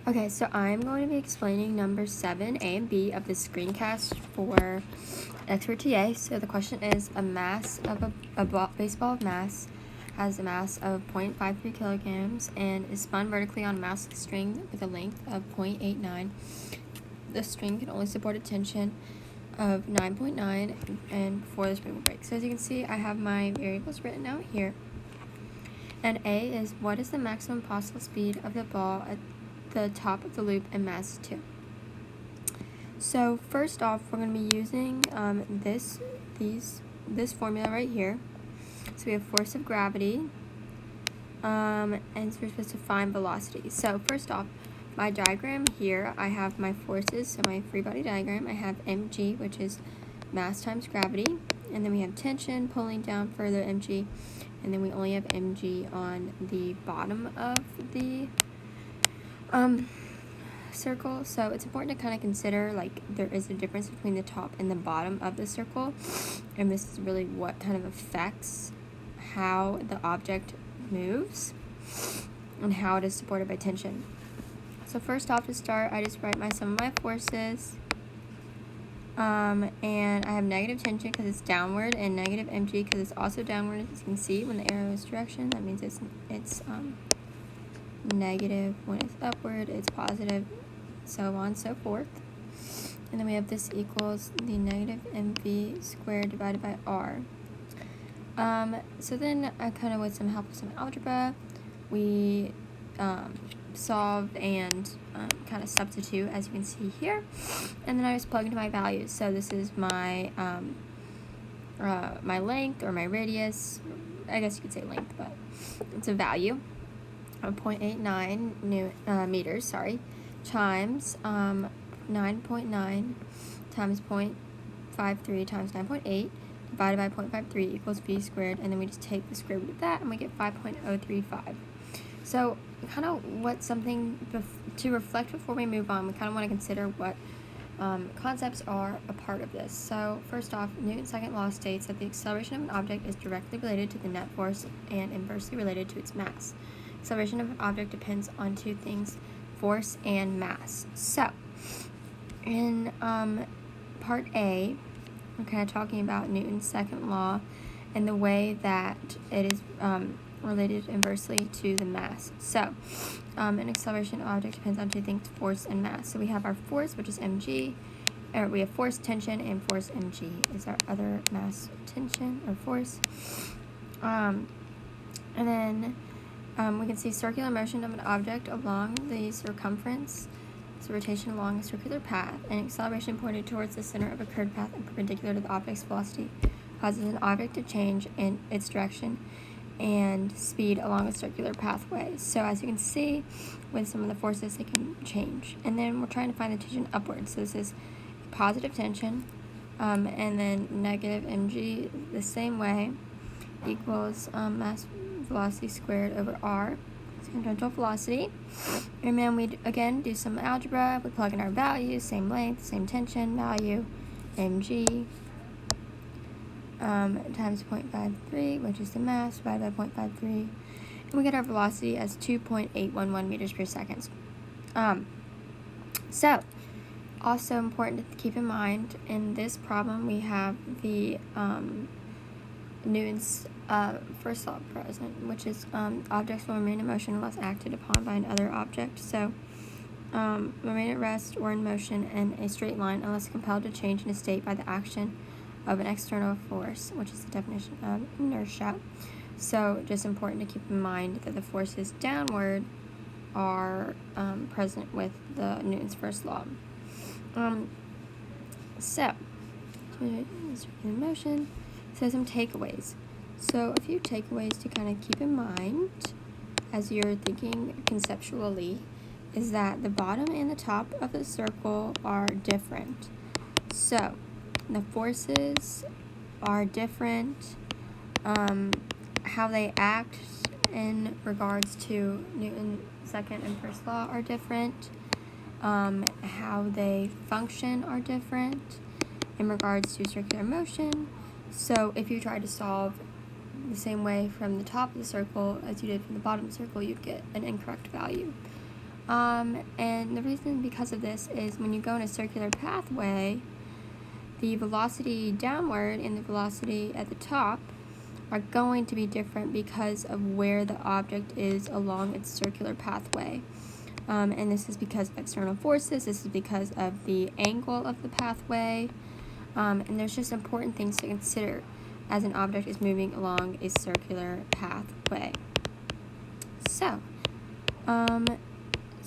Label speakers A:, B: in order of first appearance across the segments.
A: Okay, so I'm going to be explaining numbers 7, A and B of the screencast for Expert TA. So the question is, a mass of a baseball of mass has a mass of 0.53 kilograms and is spun vertically on a massless string with a length of 0.89. The string can only support a tension of 9.9 and before the spring will break. So as you can see, I have my variables written out here. And A is, what is the maximum possible speed of the ball at the top of the loop and mass 2. So first off, we're going to be using this formula right here. So we have force of gravity, and so we're supposed to find velocity. So first off, my diagram here, I have my forces, so my free body diagram, I have mg, which is mass times gravity, and then we have tension pulling down further mg, and then we only have mg on the bottom of the circle. So it's important to kind of consider, like, there is a difference between the top and the bottom of the circle, and this is really what kind of affects how the object moves and how it is supported by tension. So first off, to start, I just write my sum of my forces, and I have negative tension because it's downward, and negative mg because it's also downward. As you can see, when the arrow is direction, that means it's negative. When it's upward, it's positive, so on and so forth. And then we have this equals the negative mv squared divided by r. So then I kind of, with some help with some algebra, we solved and kind of substitute, as you can see here, and then I just plug into my values. So this is my my length, or my radius, I guess you could say length, but it's a value of 0.89 meters, times 9.9 times 0.53 times 9.8 divided by 0.53 equals v squared, and then we just take the square root of that and we get 5.035. So kind of what something to reflect before we move on, we kind of want to consider what concepts are a part of this. So first off, Newton's second law states that the acceleration of an object is directly related to the net force and inversely related to its mass. Acceleration of an object depends on two things, force and mass. So in part A, we're kind of talking about Newton's second law and the way that it is related inversely to the mass. So an acceleration object depends on two things, force and mass. So we have our force, which is mg, or we have force, tension, and force mg is our other mass, tension or force. And then we can see circular motion of an object along the circumference, so rotation along a circular path, and acceleration pointed towards the center of a curved path and perpendicular to the object's velocity causes an object to change in its direction and speed along a circular pathway. So as you can see, with some of the forces, they can change. And then we're trying to find the tension upwards. So this is positive tension, and then negative mg the same way equals mass velocity squared over r, tangential velocity. And then we again do some algebra. We plug in our values, same length, same tension value, mg times 0.53, which is the mass, divided by 0.53, and we get our velocity as 2.811 meters per second. So also important to keep in mind, in this problem we have the Newton's first law present, which is objects will remain in motion unless acted upon by another object. So remain at rest or in motion in a straight line unless compelled to change in a state by the action of an external force, which is the definition of inertia. So just important to keep in mind that the forces downward are present with the Newton's first law. So in motion. So some takeaways. So a few takeaways to kind of keep in mind as you're thinking conceptually is that the bottom and the top of the circle are different. So the forces are different, how they act in regards to Newton's second and first law are different, how they function are different in regards to circular motion. So if you try to solve the same way from the top of the circle as you did from the bottom of the circle, you'd get an incorrect value. And the reason because of this is when you go in a circular pathway, the velocity downward and the velocity at the top are going to be different because of where the object is along its circular pathway. And this is because of external forces, this is because of the angle of the pathway, and there's just important things to consider as an object is moving along a circular pathway. So,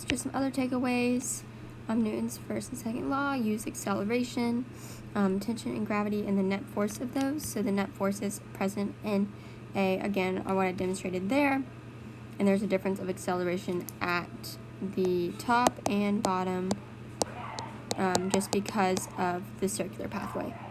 A: just some other takeaways. Newton's first and second law use acceleration, tension and gravity, and the net force of those. So the net forces present in A, again, are what I demonstrated there. And there's a difference of acceleration at the top and bottom just because of the circular pathway.